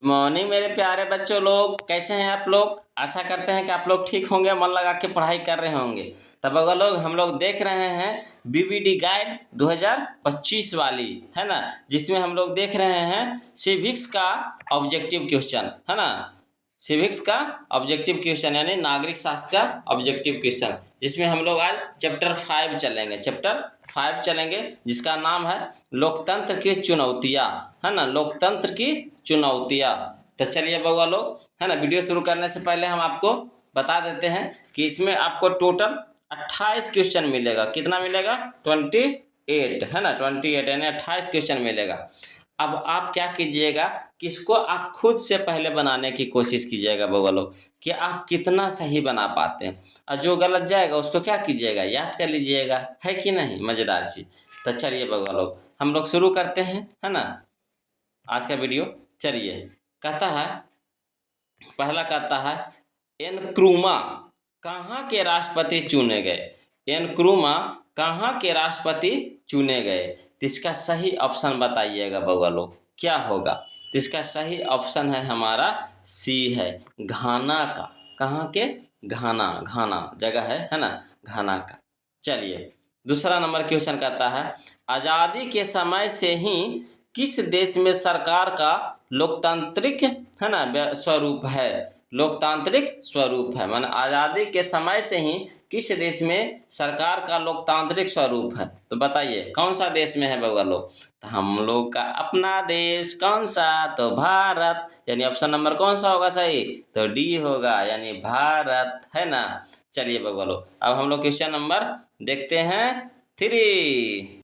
Morning मेरे प्यारे बच्चों लोग, कैसे हैं आप लोग। आशा करते हैं कि आप लोग ठीक होंगे, मन लगा के पढ़ाई कर रहे होंगे। तब अगर लोग हम लोग देख रहे हैं बीबीडी गाइड 2025 वाली, है ना, जिसमें हम लोग देख रहे हैं सिविक्स का ऑब्जेक्टिव क्वेश्चन, है ना। सिविक्स का ऑब्जेक्टिव क्वेश्चन यानी नागरिक शास्त्र का ऑब्जेक्टिव क्वेश्चन, जिसमें हम लोग आज चैप्टर 5 चलेंगे। चैप्टर 5 चलेंगे जिसका नाम है लोकतंत्र की चुनौतियाँ, है ना, लोकतंत्र की चुनौतियाँ। तो चलिए बउआ लोग, है ना, वीडियो शुरू करने से पहले हम आपको बता देते हैं कि इसमें आपको टोटल 28 क्वेश्चन मिलेगा। कितना मिलेगा? 28, है ना, 28 यानी 28 क्वेश्चन मिलेगा। अब आप क्या कीजिएगा कि इसको आप खुद से पहले बनाने की कोशिश कीजिएगा बउआ लोग, कि आप कितना सही बना पाते हैं। और जो गलत जाएगा उसको क्या कीजिएगा, याद कर लीजिएगा, है कि नहीं। मज़ेदार चीज़। तो चलिए बउआ लोग, हम लोग शुरू करते हैं, है ना, आज का वीडियो। चलिए, कहता है, पहला कहता है एनक्रूमा कहाँ के राष्ट्रपति चुने गए। एनक्रूमा कहाँ के राष्ट्रपति चुने गए। तो इसका सही ऑप्शन बताइएगा बउआ लोग, क्या होगा। तो इसका सही ऑप्शन है हमारा सी है, घाना का। कहाँ के? घाना, घाना जगह है ना, घाना का। चलिए, दूसरा नंबर क्वेश्चन कहता है आज़ादी के समय से ही किस देश में सरकार का लोकतांत्रिक, है ना, स्वरूप है। लोकतांत्रिक स्वरूप है माने आज़ादी के समय से ही किस देश में सरकार का लोकतांत्रिक स्वरूप है। तो बताइए कौन सा देश में है बउआ लोग। तो हम लोग का अपना देश कौन सा, तो भारत, यानी ऑप्शन नंबर कौन सा होगा सही, तो डी होगा, यानी भारत, है ना। चलिए बउआ लोग, अब हम लोग क्वेश्चन नंबर देखते हैं 3।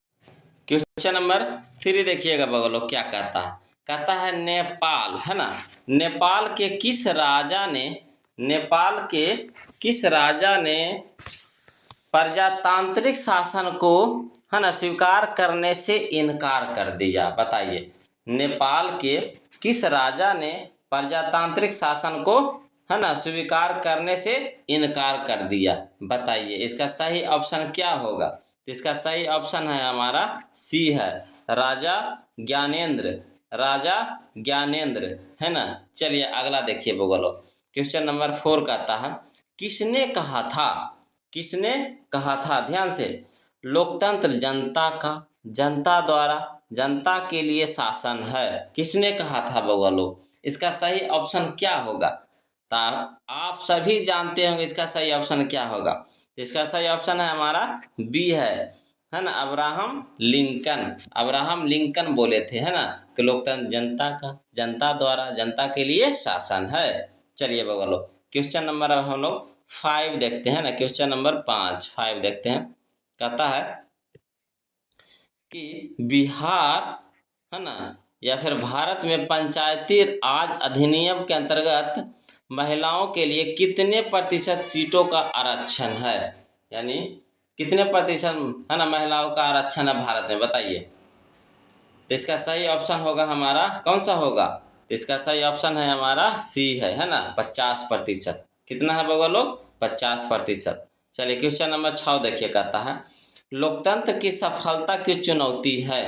क्वेश्चन नंबर 3 देखिएगा बउआ लोग, क्या कहता है। कहता है नेपाल, है ना, नेपाल के किस राजा ने, नेपाल के किस राजा ने प्रजातांत्रिक शासन को, है ना, स्वीकार करने से इनकार कर दिया। बताइए नेपाल के किस राजा ने प्रजातांत्रिक शासन को, है ना, स्वीकार करने से इनकार कर दिया। बताइए इसका सही ऑप्शन क्या होगा। तो इसका सही ऑप्शन है हमारा सी है, राजा ज्ञानेंद्र, राजा ज्ञानेंद्र, है ना। चलिए अगला देखिए बोलो, क्वेश्चन नंबर 4 कहता है किसने कहा था, किसने कहा था, ध्यान से, लोकतंत्र जनता का, जनता द्वारा, जनता के लिए शासन है। किसने कहा था बउआ लोग। इसका सही ऑप्शन क्या होगा। तो आप सभी जानते होंगे इसका सही ऑप्शन क्या होगा। इसका सही ऑप्शन है हमारा बी है ना, अब्राहम लिंकन। अब्राहम लिंकन बोले थे, है ना, कि लोकतंत्र जनता का, जनता द्वारा, जनता के लिए शासन है। चलिए बउआ लोग, क्वेश्चन नंबर अब हम लोग 5 देखते हैं ना, क्वेश्चन नंबर 5 देखते हैं। कहता है कि बिहार, है ना, या फिर भारत में पंचायती राज अधिनियम के अंतर्गत महिलाओं के लिए कितने प्रतिशत सीटों का आरक्षण है। यानी कितने प्रतिशत, है ना, महिलाओं का आरक्षण है भारत में, बताइए। तो इसका सही ऑप्शन होगा हमारा कौन सा होगा। तो इसका सही ऑप्शन है हमारा सी है ना, 50%। कितना है बउआ लोग, 50%। चलिए क्वेश्चन नंबर 6 देखिए, कहता है लोकतंत्र की सफलता की चुनौती है,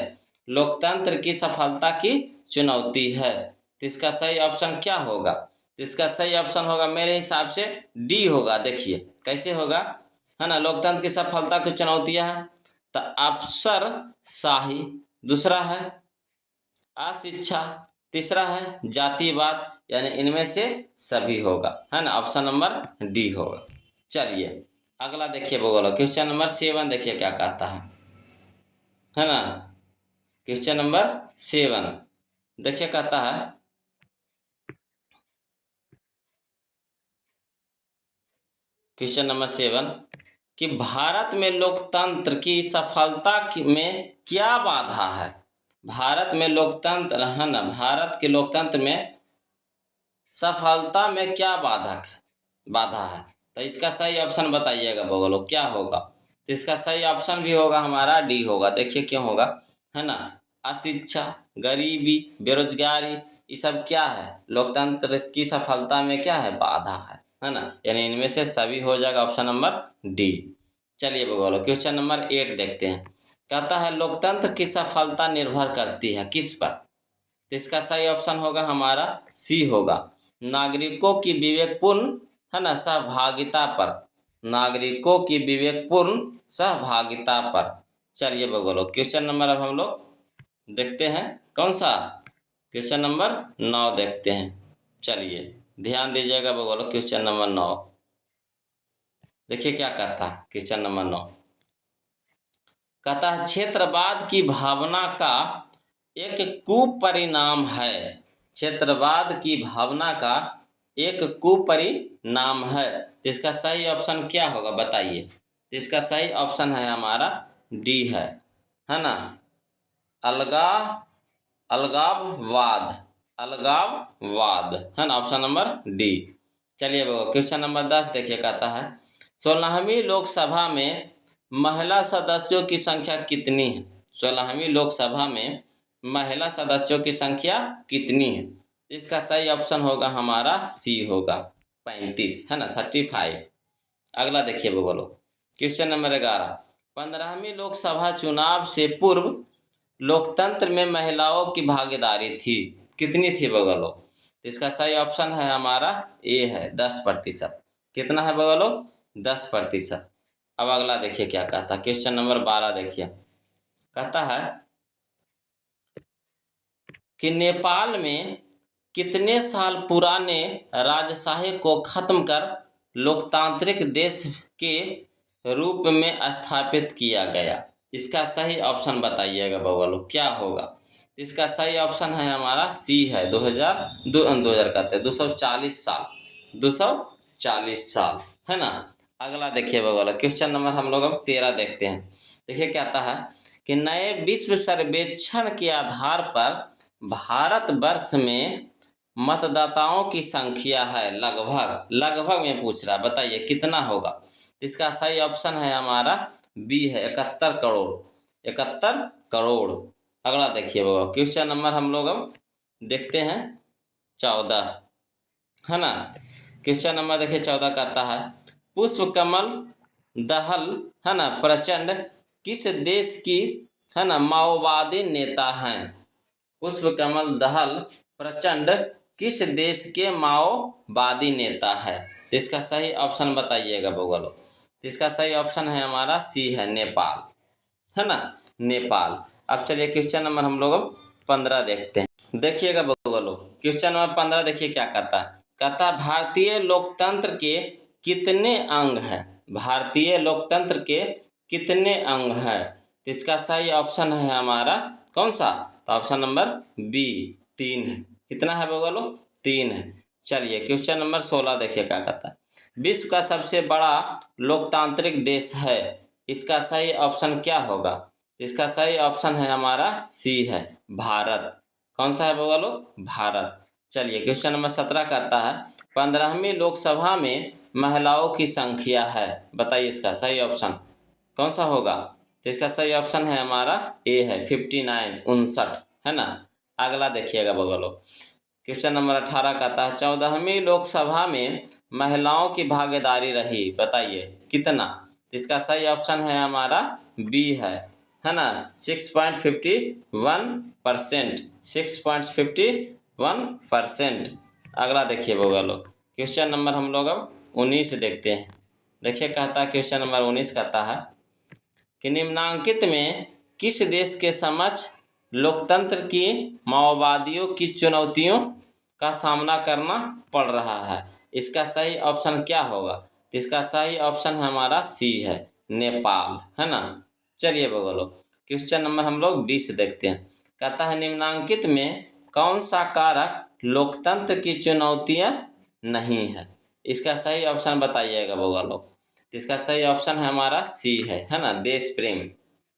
लोकतंत्र की सफलता की चुनौती है। तो इसका सही ऑप्शन क्या होगा। तो इसका सही ऑप्शन होगा मेरे हिसाब से डी होगा। देखिए कैसे होगा, है ना, लोकतंत्र की सफलता की चुनौतियां हैं। तो अफसर शाही, दूसरा है अशिक्षा, तीसरा है जातिवाद, यानी इनमें से सभी होगा, है ना, ऑप्शन नंबर डी होगा। चलिए अगला देखिए बोलो, क्वेश्चन नंबर 7 देखिए क्या कहता है ना। क्वेश्चन नंबर 7 देखिए, कहता है क्वेश्चन नंबर 7 कि भारत में लोकतंत्र की सफलता में क्या बाधा है। भारत में लोकतंत्र, है ना, भारत के लोकतंत्र में सफलता में क्या बाधक है, बाधा है। तो इसका सही ऑप्शन बताइएगा बोलो क्या होगा। तो इसका सही ऑप्शन भी होगा हमारा डी होगा। देखिए क्यों होगा, है ना, अशिक्षा, गरीबी, बेरोजगारी, ये सब क्या है, लोकतंत्र की सफलता में क्या है, बाधा है ना, यानी इनमें से सभी हो जाएगा ऑप्शन नंबर डी। चलिए बोलो क्वेश्चन नंबर 8 देखते हैं। कहता है लोकतंत्र की सफलता निर्भर करती है किस पर। तो इसका सही ऑप्शन होगा हमारा सी होगा। नागरिकों की विवेकपूर्ण, है ना, सहभागिता पर, नागरिकों की विवेकपूर्ण सहभागिता पर। चलिए बगलो क्वेश्चन नंबर अब हम लोग देखते हैं कौन सा, क्वेश्चन नंबर 9 देखते हैं। चलिए ध्यान दीजिएगा बगलो क्वेश्चन नंबर 9। देखिए क्या कहता है क्वेश्चन नंबर 9। कहता है क्षेत्रवाद की भावना का एक कुपरिणाम है। क्षेत्रवाद की भावना का एक कुपरिणाम है। तो इसका सही ऑप्शन क्या होगा बताइए। तो इसका सही ऑप्शन है हमारा डी है ना, अलगा अलगाववाद, अलगाववाद, है ना, ऑप्शन नंबर डी। चलिए बाबा क्वेश्चन नंबर 10 देखिए कहता है 16वीं लोकसभा में महिला सदस्यों की संख्या कितनी है। 16वीं लोकसभा में महिला सदस्यों की संख्या कितनी है। इसका सही ऑप्शन होगा हमारा सी होगा 35, है ना, 35। अगला देखिए बोलो क्वेश्चन नंबर 11। 15वीं लोकसभा चुनाव से पूर्व लोकतंत्र में महिलाओं की भागीदारी थी, कितनी थी बगलो। तो इसका सही ऑप्शन है हमारा ए है 10%। कितना है बगलो 10%। अब अगला देखिए क्या कहता है क्वेश्चन नंबर 12 देखिए कहता है कि नेपाल में कितने साल पुराने राजशाही को खत्म कर लोकतांत्रिक देश के रूप में स्थापित किया गया। इसका सही ऑप्शन बताइएगा बगलो क्या होगा। इसका सही ऑप्शन है हमारा सी है 2000 कहते हैं 240 साल, 240 साल, है ना। अगला देखिए बगलो क्वेश्चन नंबर हम लोग अब 13 देखते हैं। देखिए क्या आता है कि नए विश्व सर्वेक्षण के आधार पर भारतवर्ष में मतदाताओं की संख्या है लगभग में पूछ रहा, बताइए कितना होगा। इसका सही ऑप्शन है हमारा बी है 71 करोड़, 71 करोड़। अगला देखिए बाबा क्वेश्चन नंबर हम लोग अब देखते हैं 14, है ना। क्वेश्चन नंबर देखिए 14 कहता है पुष्प कमल दहल, है ना, प्रचंड किस देश की, है ना, माओवादी नेता हैं। पुष्प कमल दहल प्रचंड किस देश के माओवादी नेता है। तो इसका सही ऑप्शन बताइएगा बोगलो। तो इसका सही ऑप्शन है हमारा सी है नेपाल, है ना, नेपाल। अब चलिए क्वेश्चन नंबर हम लोग 15 देखते हैं। देखिएगा बोगलो क्वेश्चन नंबर 15 देखिए क्या कहता है। कहता है भारतीय लोकतंत्र के कितने अंग हैं। भारतीय लोकतंत्र के कितने अंग हैं। तो इसका सही ऑप्शन है हमारा कौन सा, तो ऑप्शन नंबर बी 3 है। कितना है बोलो 3 है। चलिए क्वेश्चन नंबर 16 देखिए क्या कहता है। विश्व का सबसे बड़ा लोकतांत्रिक देश है, इसका सही ऑप्शन क्या होगा। इसका सही ऑप्शन है हमारा सी है भारत। कौन सा है बोलो भारत। चलिए क्वेश्चन नंबर 17 कहता है 15वीं लोकसभा में महिलाओं की संख्या है, बताइए इसका सही ऑप्शन कौन सा होगा। तो इसका सही ऑप्शन है हमारा ए है 59, 59, है ना। अगला देखिएगा बगलो क्वेश्चन नंबर 18 कहता है 14वीं लोकसभा में महिलाओं की भागीदारी रही, बताइए कितना। तो इसका सही ऑप्शन है हमारा बी है ना, 6.51%, 6.51%। अगला देखिए बगलो क्वेश्चन नंबर हम लोग अब 19 देखते हैं। देखिए कहता है क्वेश्चन नंबर 19 कहता है कि निम्नांकित में किस देश के समक्ष लोकतंत्र की माओवादियों की चुनौतियों का सामना करना पड़ रहा है। इसका सही ऑप्शन क्या होगा। इसका सही ऑप्शन हमारा सी है नेपाल, है ना। चलिए बोलो क्वेश्चन नंबर हम लोग 20 देखते हैं। कहता है निम्नांकित में कौन सा कारक लोकतंत्र की चुनौतियां नहीं है। इसका सही ऑप्शन बताइएगा बोलो। इसका सही ऑप्शन है हमारा सी है ना, देश प्रेम,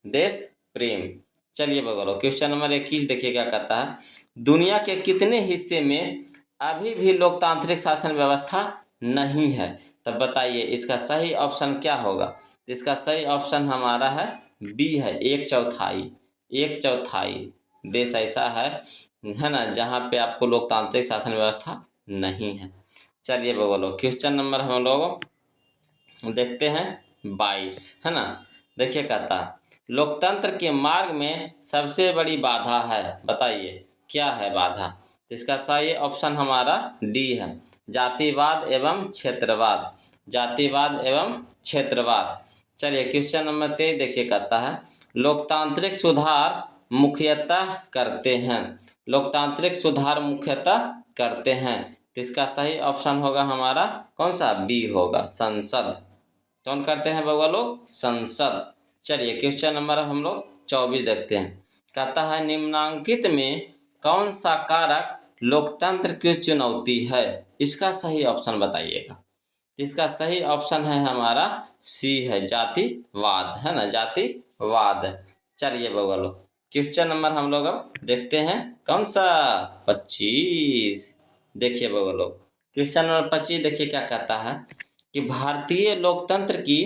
देश प्रेम। चलिए बगलो क्वेश्चन नंबर 21 देखिए क्या कहता है। दुनिया के कितने हिस्से में अभी भी लोकतांत्रिक शासन व्यवस्था नहीं है, तब बताइए इसका सही ऑप्शन क्या होगा। इसका सही ऑप्शन हमारा है बी है 1/4, 1/4 देश ऐसा है ना, जहाँ पे आपको लोकतांत्रिक शासन व्यवस्था नहीं है। चलिए बगलो क्वेश्चन नंबर हम लोग देखते हैं 22, है ना। देखिए कहता है लोकतंत्र के मार्ग में सबसे बड़ी बाधा है, बताइए क्या है बाधा? तो इसका सही ऑप्शन हमारा डी है, जातिवाद एवं क्षेत्रवाद। जातिवाद एवं क्षेत्रवाद। चलिए क्वेश्चन नंबर 23 देखिए, कहता है लोकतांत्रिक सुधार मुख्यतः करते हैं। लोकतांत्रिक सुधार मुख्यतः करते हैं, तो इसका सही ऑप्शन होगा हमारा कौन सा? बी होगा, संसद। कौन करते हैं बउआ लोग? संसद। चलिए क्वेश्चन नंबर हम लोग 24 देखते हैं। कहता है निम्नांकित में कौन सा कारक लोकतंत्र की चुनौती है? इसका सही ऑप्शन बताइएगा। इसका सही ऑप्शन है हमारा सी है, जातिवाद, है ना, जातिवाद। चलिए बउआ लोग क्वेश्चन नंबर हम लोग अब देखते हैं कौन सा? 25। देखिए बउआ लोग क्वेश्चन नंबर 25 देखिए क्या कहता है कि भारतीय लोकतंत्र की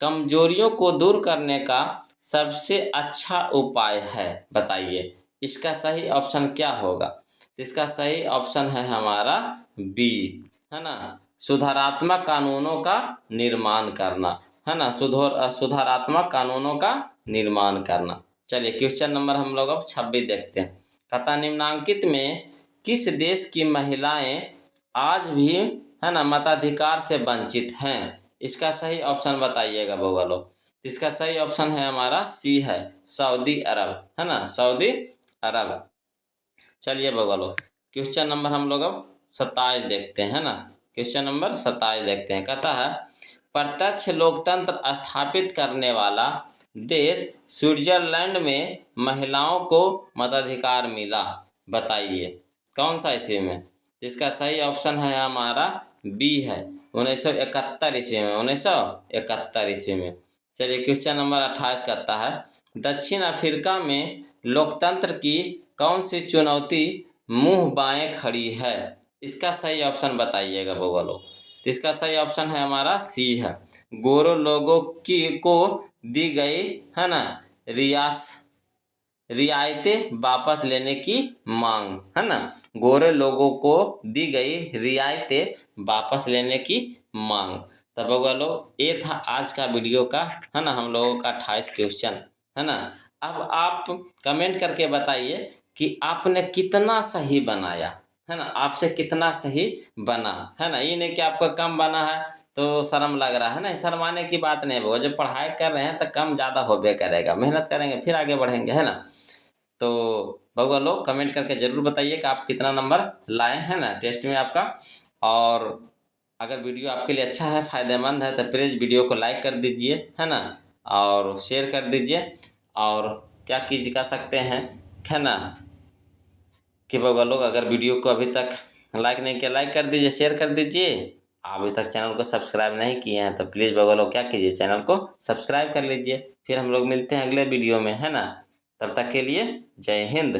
कमजोरियों को दूर करने का सबसे अच्छा उपाय है, बताइए इसका सही ऑप्शन क्या होगा? तो इसका सही ऑप्शन है हमारा बी, है ना, सुधारात्मक कानूनों का निर्माण करना, है ना, सुधारात्मक कानूनों का निर्माण करना। चलिए क्वेश्चन नंबर हम लोग अब 26 देखते हैं। कहता निम्नांकित में किस देश की महिलाएं आज भी, है ना, मताधिकार से वंचित हैं? इसका सही ऑप्शन बताइएगा बउआ लोग। इसका सही ऑप्शन है हमारा सी है, सऊदी अरब, है ना, सऊदी अरब। चलिए बउआ लोग क्वेश्चन नंबर हम लोग अब 27 देखते हैं, है ना, क्वेश्चन नंबर 27 देखते हैं। कहता है प्रत्यक्ष लोकतंत्र स्थापित करने वाला देश स्विट्जरलैंड में महिलाओं को मताधिकार मिला, बताइए कौन सा ईस्वी में? इसका सही ऑप्शन है हमारा बी है, 1971 ईस्वी में, 1971 ईस्वी में। चलिए क्वेश्चन नंबर 28 कहता है दक्षिण अफ्रीका में लोकतंत्र की कौन सी चुनौती मुंह बाएं खड़ी है? इसका सही ऑप्शन बताइएगा बउआ लोग। तो इसका सही ऑप्शन है हमारा सी है, गोरो लोगों की को दी गई, है ना, रियायतें वापस लेने की मांग, है ना, गोरे लोगों को दी गई रियायतें वापस लेने की मांग। तब बउआ लोग ये था आज का वीडियो का, है ना, हम लोगों का 28 क्वेश्चन, है ना। अब आप कमेंट करके बताइए कि आपने कितना सही बनाया, है ना, आपसे कितना सही बना, है ना। ये नहीं कि आपका कम बना है तो शर्म लग रहा है ना, शर्माने की बात नहीं वो, जब पढ़ाई कर रहे हैं तो कम ज़्यादा होबे करेगा, मेहनत करेंगे फिर आगे बढ़ेंगे, है ना। तो बउआ लोग कमेंट करके ज़रूर बताइए कि आप कितना नंबर लाए हैं ना टेस्ट में आपका। और अगर वीडियो आपके लिए अच्छा है, फ़ायदेमंद है, तो प्लीज़ वीडियो को लाइक कर दीजिए, है ना, और शेयर कर दीजिए। और क्या कीजिए कर सकते हैं, है ना, कि बउआ लोग अगर वीडियो को अभी तक लाइक नहीं किया, लाइक कर दीजिए, शेयर कर दीजिए। अभी तक चैनल को सब्सक्राइब नहीं किए हैं तो प्लीज़ बउआ लोग क्या कीजिए, चैनल को सब्सक्राइब कर लीजिए। फिर हम लोग मिलते हैं अगले वीडियो में, है ना। तब तक के लिए जय हिंद।